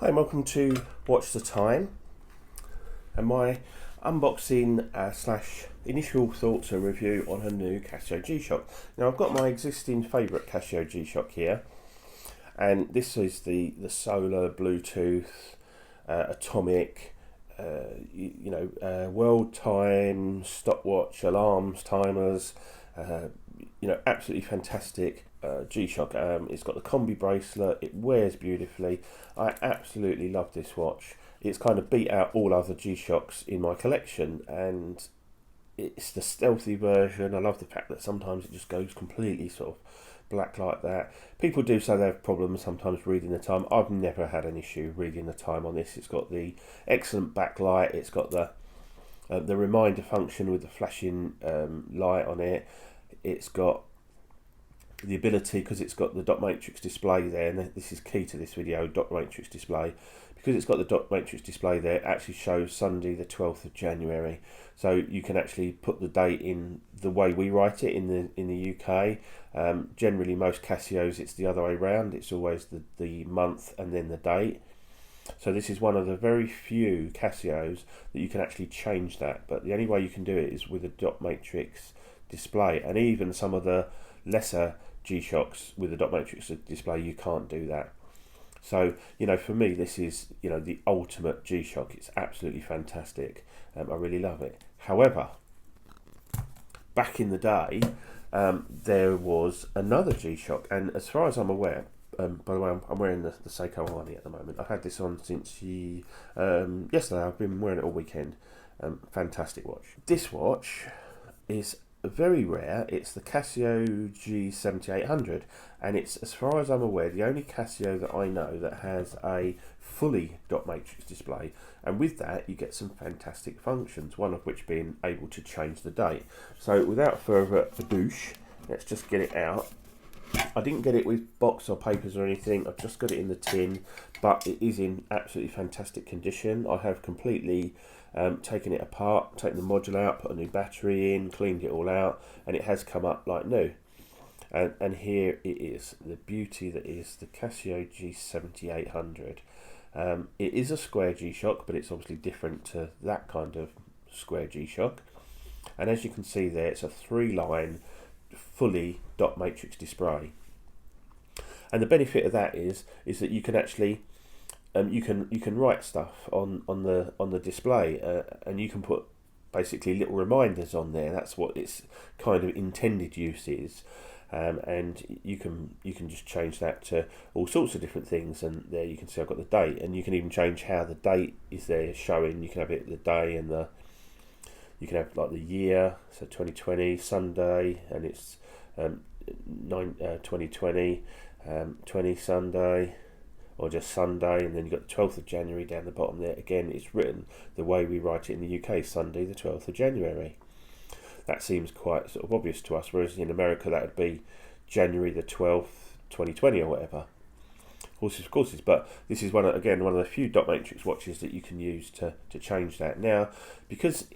Hi and welcome to Watch the Time and my unboxing slash initial thoughts and review on a new Casio G-Shock. Now I've got my existing favourite Casio G-Shock here, and this is the solar Bluetooth atomic world time, stopwatch, alarms, timers, absolutely fantastic G-Shock. It's got the combi bracelet, it wears beautifully. I absolutely love this watch. It's kind of beat out all other G-Shocks in my collection, and it's the stealthy version. I love the fact that sometimes it just goes completely sort of black like that. People do say they have problems sometimes reading the time. I've never had an issue reading the time on this. It's got the excellent backlight. It's got the reminder function with the flashing light on it. It's got the ability, because it's got the dot matrix display there, and this is key to this video, dot matrix display. Because it's got the dot matrix display there, it actually shows Sunday the 12th of January. So you can actually put the date in the way we write it in the UK. Generally most Casios it's the other way around. It's always the month and then the date. So this is one of the very few Casios that you can actually change that, but the only way you can do it is with a dot matrix display, and even some of the lesser G-Shocks with the dot matrix display you can't do that. So for me this is the ultimate G-Shock. It's absolutely fantastic. I really love it. However, back in the day there was another G-Shock, and as far as I'm aware, by the way, I'm wearing the Seiko Arnie at the moment. I've had this on since yesterday. I've been wearing it all weekend. Fantastic watch. This watch is very rare. It's the Casio G-7800, and it's, as far as I'm aware, the only Casio that I know that has a fully dot matrix display, and with that you get some fantastic functions, one of which being able to change the date. So without further ado, let's just get it out. I didn't get it with box or papers or anything, I've just got it in the tin, but it is in absolutely fantastic condition. I have completely taken it apart, taken the module out, put a new battery in, cleaned it all out, and it has come up like new. And here it is, the beauty that is the Casio G7800. It is a square G-Shock, but it's obviously different to that kind of square G-Shock. And as you can see there, it's a 3-line fully dot matrix display, and the benefit of that is that you can actually you can write stuff on the display, and you can put basically little reminders on there. That's what its kind of intended use is, and you can just change that to all sorts of different things. And there you can see I've got the date, and you can even change how the date is there showing. You can have it the day, and you can have like the year, so 2020 Sunday, and it's 2020 20 Sunday, or just Sunday, and then you've got the 12th of January down the bottom there. Again, it's written the way we write it in the UK, Sunday the 12th of January. That seems quite sort of obvious to us, whereas in America that would be January the 12th 2020 or whatever. Of course, but this is one of the few dot matrix watches that you can use to change that. Now, because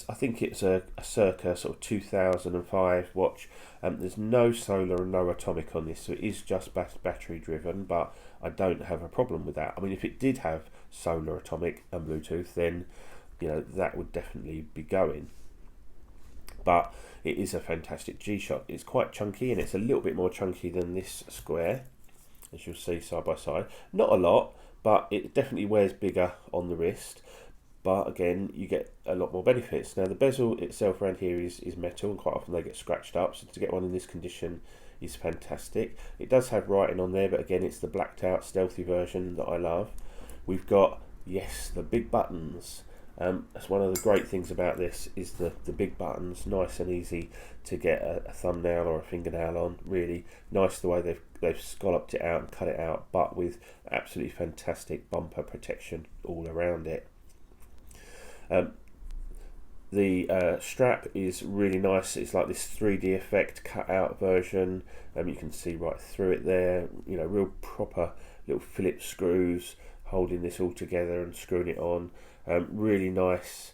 I think it's a circa sort of 2005 watch, there's no solar and no atomic on this, so it is just battery driven, but I don't have a problem with that. I mean, if it did have solar, atomic and Bluetooth, then that would definitely be going. But it is a fantastic G-Shock. It's quite chunky, and it's a little bit more chunky than this square, as you'll see side by side. Not a lot, but it definitely wears bigger on the wrist. But again, you get a lot more benefits. Now the bezel itself around here is metal, and quite often they get scratched up, so to get one in this condition is fantastic. It does have writing on there, but again it's the blacked out stealthy version that I love. We've got, yes, the big buttons. That's one of the great things about this, is the big buttons, nice and easy to get a thumbnail or a fingernail on. Really nice the way they've scalloped it out and cut it out, but with absolutely fantastic bumper protection all around it. The strap is really nice. It's like this 3D effect cut out version. You can see right through it there. Real proper little Phillips screws holding this all together and screwing it on. Really nice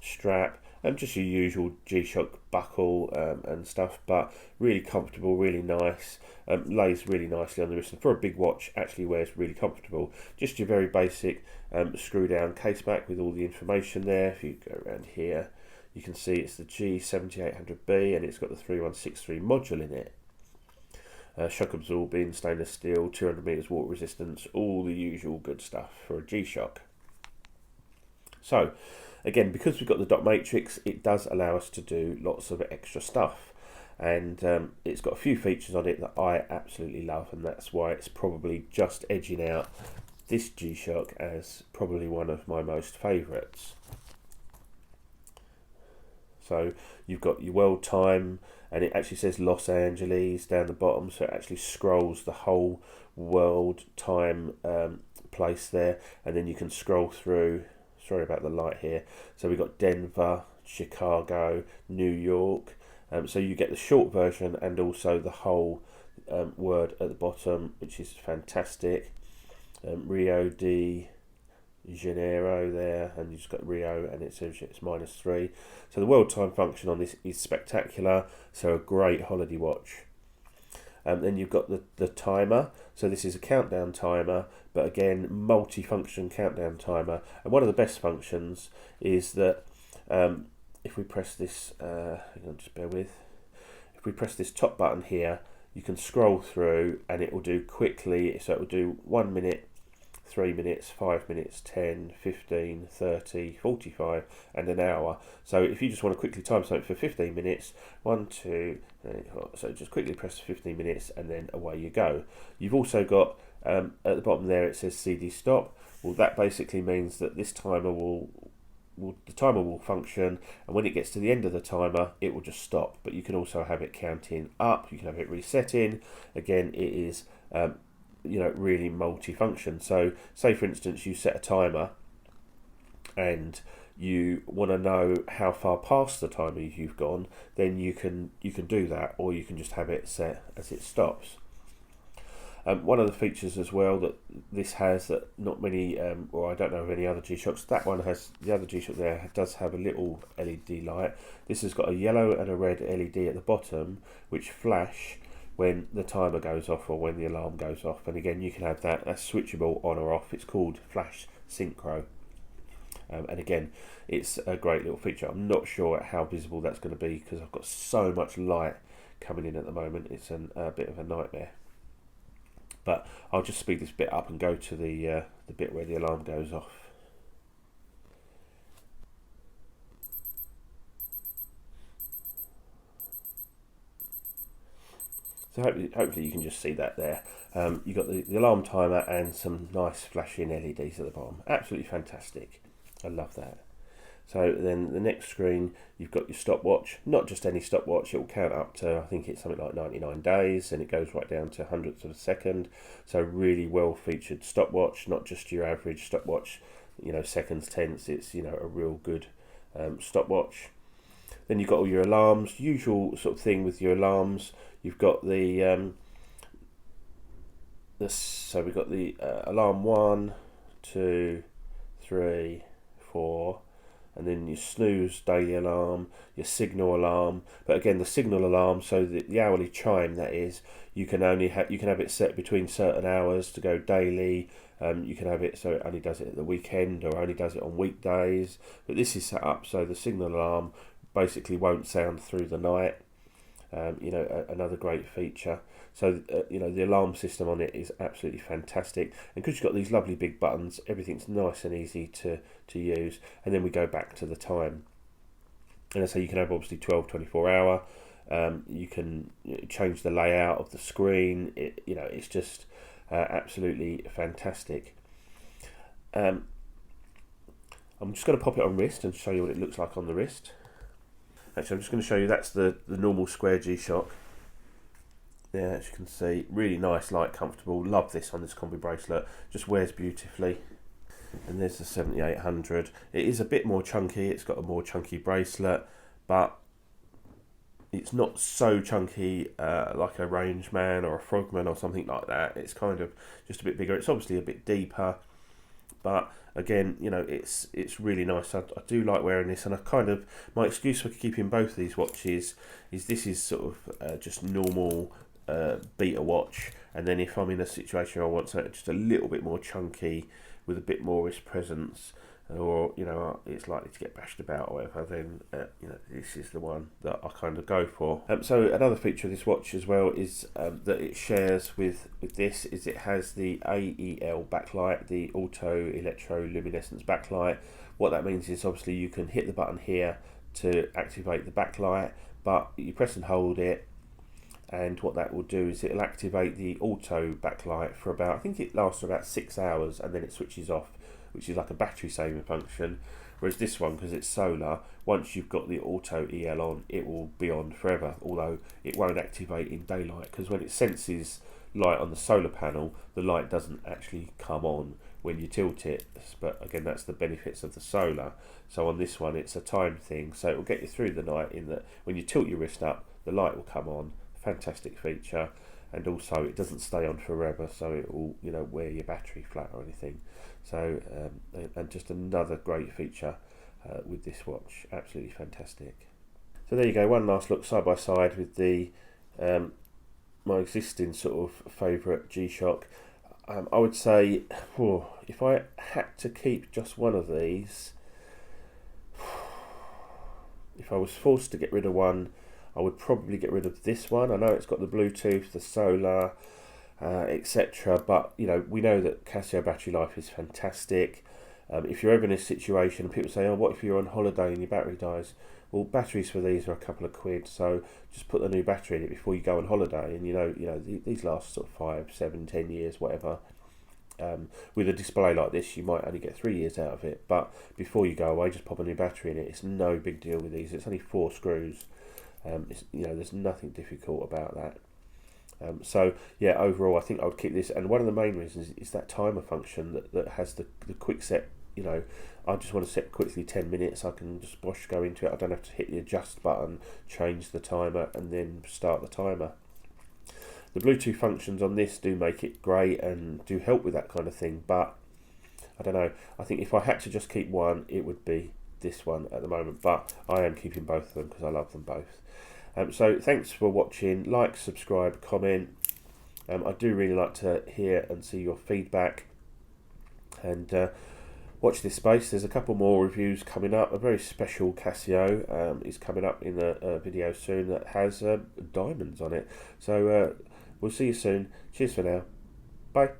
strap, just your usual G-Shock buckle and stuff, but really comfortable, really nice. Lays really nicely on the wrist, and for a big watch, actually wears really comfortable. Just your very basic screw down case back with all the information there. If you go around here, you can see it's the G-7800B, and it's got the 3163 module in it. Shock absorbing, stainless steel, 200 meters water resistance, all the usual good stuff for a G-Shock. So, again, because we've got the dot matrix, it does allow us to do lots of extra stuff. And it's got a few features on it that I absolutely love, and that's why it's probably just edging out this G-Shock as probably one of my most favourites. So you've got your world time, and it actually says Los Angeles down the bottom, so it actually scrolls the whole world time place there, and then you can scroll through. Sorry about the light here. So we've got Denver, Chicago, New York. So you get the short version and also the whole word at the bottom, which is fantastic. Rio de Janeiro there, and you've just got Rio, and it says it's -3. So the world time function on this is spectacular. So a great holiday watch. Then you've got the timer. So this is a countdown timer, but again, multi-function countdown timer. And one of the best functions is that if we press this, hang on, just bear with. If we press this top button here, you can scroll through, and it will do quickly. So it will do 1 minute, 3 minutes, 5 minutes, 10, 15, 30, 45, and an hour. So if you just want to quickly time something for 15 minutes, 1, 2, 3, 4, so just quickly press 15 minutes, and then away you go. You've also got, at the bottom there, it says CD stop. Well, that basically means that this timer the timer will function, and when it gets to the end of the timer, it will just stop. But you can also have it counting up, you can have it resetting. Again, it is really multi-function. So say for instance you set a timer and you want to know how far past the timer you've gone, then you can do that, or you can just have it set as it stops. One of the features as well that this has that not many, or I don't know of any other G-Shocks, that one has, the other G-Shock there does have a little LED light. This has got a yellow and a red LED at the bottom which flash when the timer goes off or when the alarm goes off, and again you can have that as switchable on or off. It's called Flash Synchro, and again it's a great little feature. I'm not sure how visible that's going to be because I've got so much light coming in at the moment. It's a bit of a nightmare, but I'll just speed this bit up and go to the bit where the alarm goes off. So hopefully you can just see that there. You've got the alarm timer and some nice flashing LEDs at the bottom. Absolutely fantastic. I love that. So then the next screen, you've got your stopwatch. Not just any stopwatch, it will count up to, I think it's something like 99 days, and it goes right down to hundredths of a second. So really well featured stopwatch, not just your average stopwatch, seconds, tenths. It's, a real good stopwatch. Then you've got all your alarms, usual sort of thing with your alarms. You've got the so we've got the alarm 1, 2, 3, 4, and then your snooze daily alarm, your signal alarm. But again, the signal alarm, so the hourly chime, that is, you can have it set between certain hours to go daily. You can have it so it only does it at the weekend or only does it on weekdays. But this is set up so the signal alarm basically won't sound through the night. Another great feature. So the alarm system on it is absolutely fantastic, and because you've got these lovely big buttons, everything's nice and easy to use. And then we go back to the time, and so you can have obviously 12, 24 hour. You can change the layout of the screen. It's just absolutely fantastic. I'm just going to pop it on wrist and show you what it looks like on the wrist. Actually, I'm just going to show you, that's the normal square G-Shock. Yeah, as you can see, really nice, light, comfortable. Love this on this combi bracelet. Just wears beautifully. And there's the 7800. It is a bit more chunky. It's got a more chunky bracelet, but it's not so chunky like a Rangeman or a Frogman or something like that. It's kind of just a bit bigger. It's obviously a bit deeper, but again, you know, it's really nice. I do like wearing this, and I kind of, my excuse for keeping both of these watches is this is sort of just normal beta watch, and then if I'm in a situation where I want something just a little bit more chunky with a bit more wrist presence, or you know it's likely to get bashed about or whatever, then you know, this is the one that I kind of go for. So another feature of this watch as well is that it shares with this is it has the AEL backlight, the auto electroluminescence backlight. What that means is obviously you can hit the button here to activate the backlight, but you press and hold it, and what that will do is it'll activate the auto backlight for about, I think it lasts for about 6 hours, and then it switches off, which is like a battery saving function. Whereas this one, because it's solar, once you've got the auto EL on, it will be on forever, although it won't activate in daylight, because when it senses light on the solar panel, the light doesn't actually come on when you tilt it. But again, that's the benefits of the solar. So on this one, it's a time thing, so it will get you through the night, in that when you tilt your wrist up, the light will come on. Fantastic feature. And also it doesn't stay on forever, so it will, you know, wear your battery flat or anything. So and just another great feature with this watch, absolutely fantastic. So there you go, one last look side by side with the my existing sort of favourite G-Shock. I would say, if I had to keep just one of these, if I was forced to get rid of one, I would probably get rid of this one. I know it's got the Bluetooth, the solar, etc. But you know, we know that Casio battery life is fantastic. If you're ever in a situation, people say, "Oh, what if you're on holiday and your battery dies?" Well, batteries for these are a couple of quid, so just put the new battery in it before you go on holiday, and you know these last sort of 5, 7, 10 years, whatever. With a display like this, you might only get 3 years out of it, but before you go away, just pop a new battery in it. It's no big deal with these. It's only 4 screws. You know, there's nothing difficult about that. So yeah, overall I think I would keep this, and one of the main reasons is that timer function that has the quick set. You know, I just want to set quickly 10 minutes, I can just go into it. I don't have to hit the adjust button, change the timer, and then start the timer. The Bluetooth functions on this do make it great and do help with that kind of thing, but I don't know, I think if I had to just keep one, it would be this one at the moment, but I am keeping both of them because I love them both. So thanks for watching. Like, subscribe, comment. I do really like to hear and see your feedback, and watch this space. There's a couple more reviews coming up. A very special Casio is coming up in a video soon that has diamonds on it. So we'll see you soon. Cheers for now. Bye.